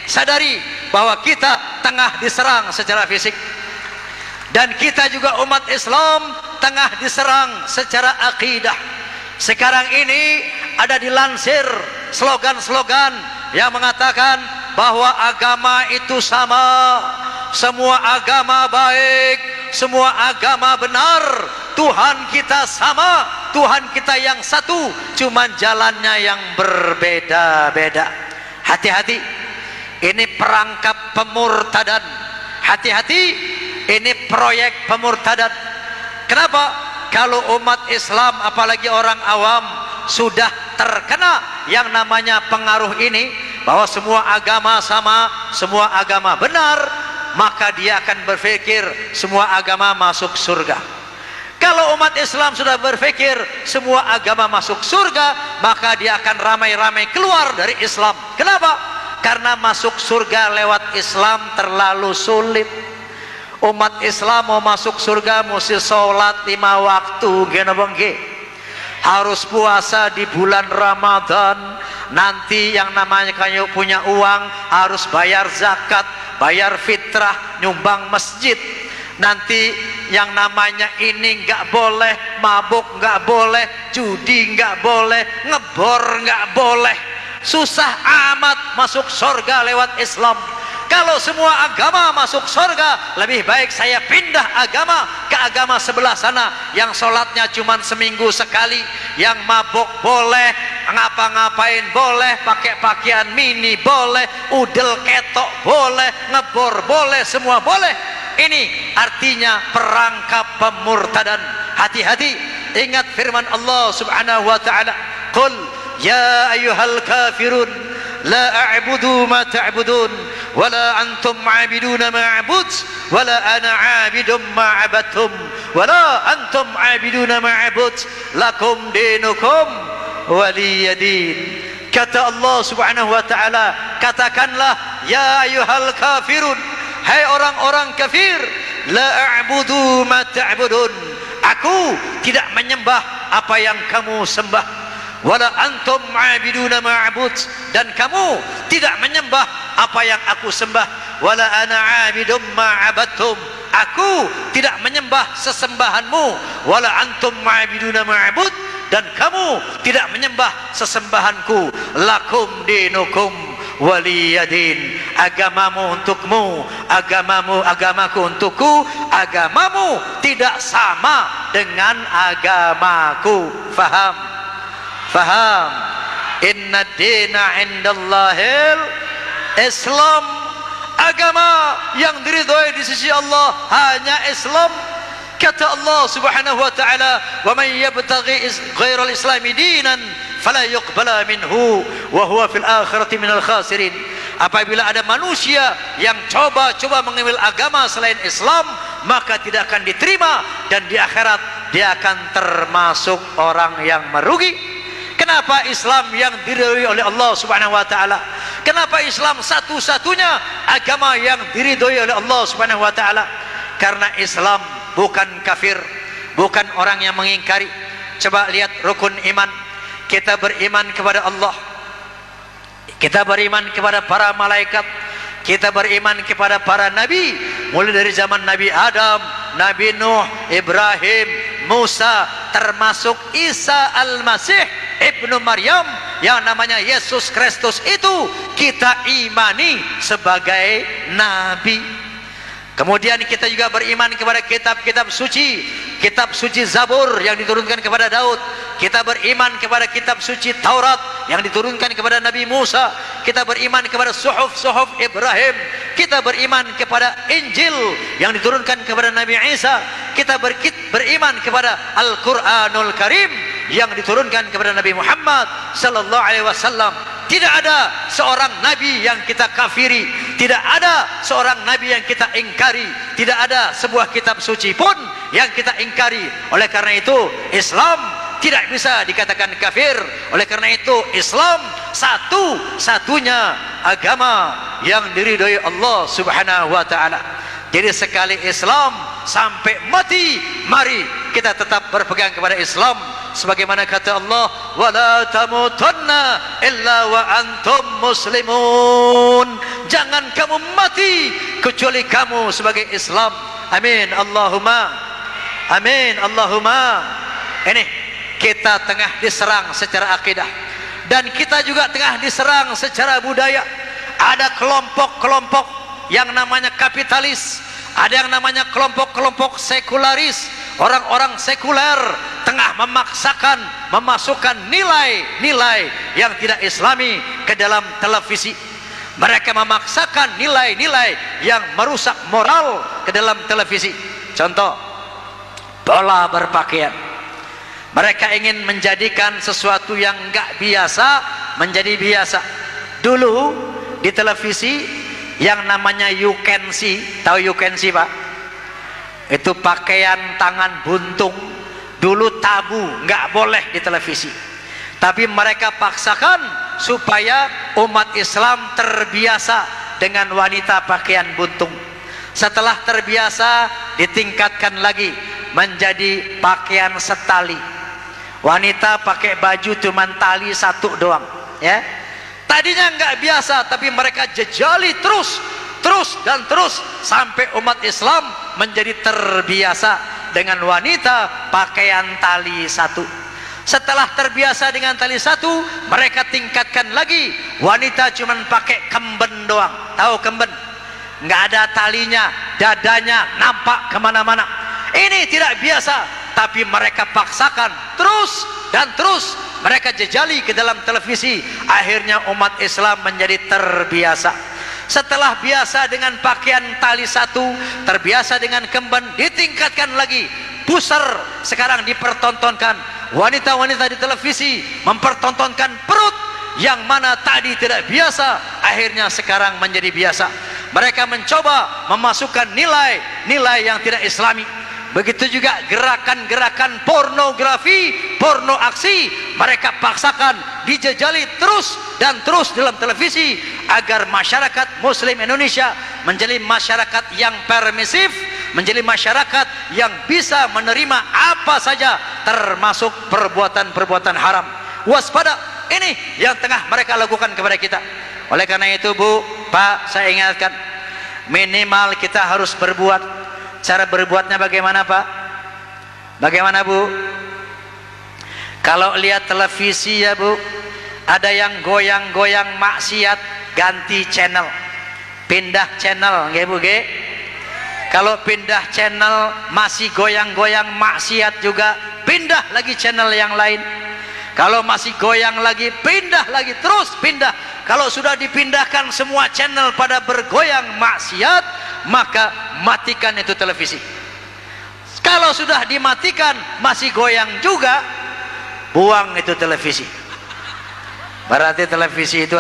sadari bahwa kita tengah diserang secara fisik, dan kita juga umat Islam tengah diserang secara akidah. Sekarang ini ada dilansir slogan-slogan yang mengatakan bahwa agama itu sama, semua agama baik, semua agama benar, Tuhan kita sama, Tuhan kita yang satu, cuman jalannya yang berbeda-beda. Hati-hati, ini perangkap pemurtadan. Hati-hati, ini proyek pemurtadan. Kenapa? Kalau umat Islam, apalagi orang awam, sudah terkena yang namanya pengaruh ini, bahwa semua agama sama, semua agama benar, maka dia akan berpikir semua agama masuk surga. Kalau umat Islam sudah berpikir semua agama masuk surga, maka dia akan ramai-ramai keluar dari Islam. Kenapa? Karena masuk surga lewat Islam terlalu sulit. Umat Islam mau masuk surga mesti sholat 5 waktu, harus puasa di bulan Ramadan. Nanti yang namanya kamu punya uang harus bayar zakat, bayar fitrah, nyumbang masjid. Nanti yang namanya ini nggak boleh, mabuk nggak boleh, judi nggak boleh, ngebor nggak boleh. Susah amat masuk surga lewat Islam. Kalau semua agama masuk surga, lebih baik saya pindah agama ke agama sebelah sana, yang sholatnya cuma seminggu sekali, yang mabuk boleh, ngapa-ngapain boleh, pakai pakaian mini boleh, udel ketok boleh, ngebor boleh, semua boleh. Ini artinya perangkap pemurtadan. Hati-hati, ingat firman Allah subhanahu wa ta'ala, qul ya ayyuhal kafirun la a'budu ma ta'budun wala antum 'abiduna ma a'bud wala ana 'abidum ma 'abadtum wala antum 'abiduna ma a'bud lakum dinukum waliyadin. Kata Allah subhanahu wa ta'ala, katakanlah ya ayyuhal kafirun, hai orang-orang kafir, la a'budu ma ta'budun, aku tidak menyembah apa yang kamu sembah, wala antum 'abiduna ma'bud, dan kamu tidak menyembah apa yang aku sembah, wala ana 'abidum ma'abadtum, aku tidak menyembah sesembahanmu, wala antum 'abiduna ma'bud, dan kamu tidak menyembah sesembahanku, lakum dinukum waliyadin, agamamu untukmu, agamaku untukku, agamamu tidak sama dengan agamaku. Faham? Faham? Inna dina indallahil Islam, agama yang diridhoi di sisi Allah hanya Islam. Kata Allah subhanahu wa ta'ala, wa man yabtaghi ghairal islami dinan fala yuqbala minhu wa huwa fil akhirati minal khasirin. Apabila ada manusia yang coba-coba mengambil agama selain Islam, maka tidak akan diterima, dan di akhirat dia akan termasuk orang yang merugi. Kenapa Islam yang diridhoi oleh Allah subhanahu wa ta'ala? Kenapa Islam satu-satunya agama yang diridhoi oleh Allah subhanahu wa ta'ala? Karena Islam bukan kafir, bukan orang yang mengingkari. Coba lihat rukun iman. Kita beriman kepada Allah, kita beriman kepada para malaikat, kita beriman kepada para nabi, mulai dari zaman Nabi Adam, Nabi Nuh, Ibrahim, Musa, termasuk Isa Al-Masih Ibnu Maryam yang namanya Yesus Kristus, itu kita imani sebagai nabi. Kemudian kita juga beriman kepada kitab-kitab suci, kitab suci Zabur yang diturunkan kepada Daud. Kita beriman kepada kitab suci Taurat yang diturunkan kepada Nabi Musa. Kita beriman kepada suhuf Ibrahim. Kita beriman kepada Injil yang diturunkan kepada Nabi Isa. Kita beriman kepada Al-Quranul Karim yang diturunkan kepada Nabi Muhammad sallallahu alaihi wasallam. Tidak ada seorang nabi yang kita kafiri, tidak ada seorang nabi yang kita ingkari, tidak ada sebuah kitab suci pun yang kita ingkari. Oleh karena itu Islam tidak bisa dikatakan kafir. Oleh karena itu Islam satu-satunya agama yang diridhoi Allah subhanahu wa ta'ala. Jadi sekali Islam sampai mati, mari kita tetap berpegang kepada Islam. Sebagaimana kata Allah, wala tamutunna illa wa antum muslimun, jangan kamu mati kecuali kamu sebagai Islam. Amin Allahumma, amin Allahumma. Ini kita tengah diserang secara akidah, dan kita juga tengah diserang secara budaya. Ada kelompok-kelompok yang namanya kapitalis, ada yang namanya kelompok-kelompok sekularis. Orang-orang sekuler tengah memaksakan memasukkan nilai-nilai yang tidak islami ke dalam televisi. Mereka memaksakan nilai-nilai yang merusak moral ke dalam televisi. Contoh, pola berpakaian. Mereka ingin menjadikan sesuatu yang enggak biasa menjadi biasa. Dulu di televisi yang namanya you can see, tahu you can see Pak? Itu pakaian tangan buntung. Dulu tabu, nggak boleh di televisi. Tapi mereka paksakan supaya umat Islam terbiasa dengan wanita pakaian buntung. Setelah terbiasa, ditingkatkan lagi menjadi pakaian setali. Wanita pakai baju cuma tali satu doang, ya. Tadinya nggak biasa, tapi mereka jejali terus dan terus sampai umat Islam menjadi terbiasa dengan wanita pakaian tali satu. Setelah terbiasa dengan tali satu, mereka tingkatkan lagi, wanita cuma pakai kemben doang. Tahu kemben? Nggak ada talinya, dadanya nampak kemana-mana. Ini tidak biasa, tapi mereka paksakan terus dan terus. Mereka jejali ke dalam televisi. Akhirnya umat Islam menjadi terbiasa. Setelah biasa dengan pakaian tali satu, terbiasa dengan kemben, ditingkatkan lagi. Pusar sekarang dipertontonkan. Wanita-wanita di televisi mempertontonkan perut yang mana tadi tidak biasa, akhirnya sekarang menjadi biasa. Mereka mencoba memasukkan nilai-nilai yang tidak islami. Begitu juga gerakan-gerakan pornografi, porno aksi, mereka paksakan, dijejali terus dan terus dalam televisi agar masyarakat Muslim Indonesia menjadi masyarakat yang permisif, menjadi masyarakat yang bisa menerima apa saja termasuk perbuatan-perbuatan haram. Waspada, ini yang tengah mereka lakukan kepada kita. Oleh karena itu Bu, Pak, saya ingatkan, minimal kita harus berbuat. Cara berbuatnya bagaimana Pak? Bagaimana Bu? Kalau lihat televisi ya Bu, ada yang goyang-goyang maksiat, ganti channel, pindah channel, nggih Bu nggih? Kalau pindah channel masih goyang-goyang maksiat juga, pindah lagi channel yang lain. Kalau masih goyang lagi, pindah lagi, terus pindah. Kalau sudah dipindahkan semua channel pada bergoyang maksiat, maka matikan itu televisi. Kalau sudah dimatikan masih goyang juga, buang itu televisi. Berarti televisi itu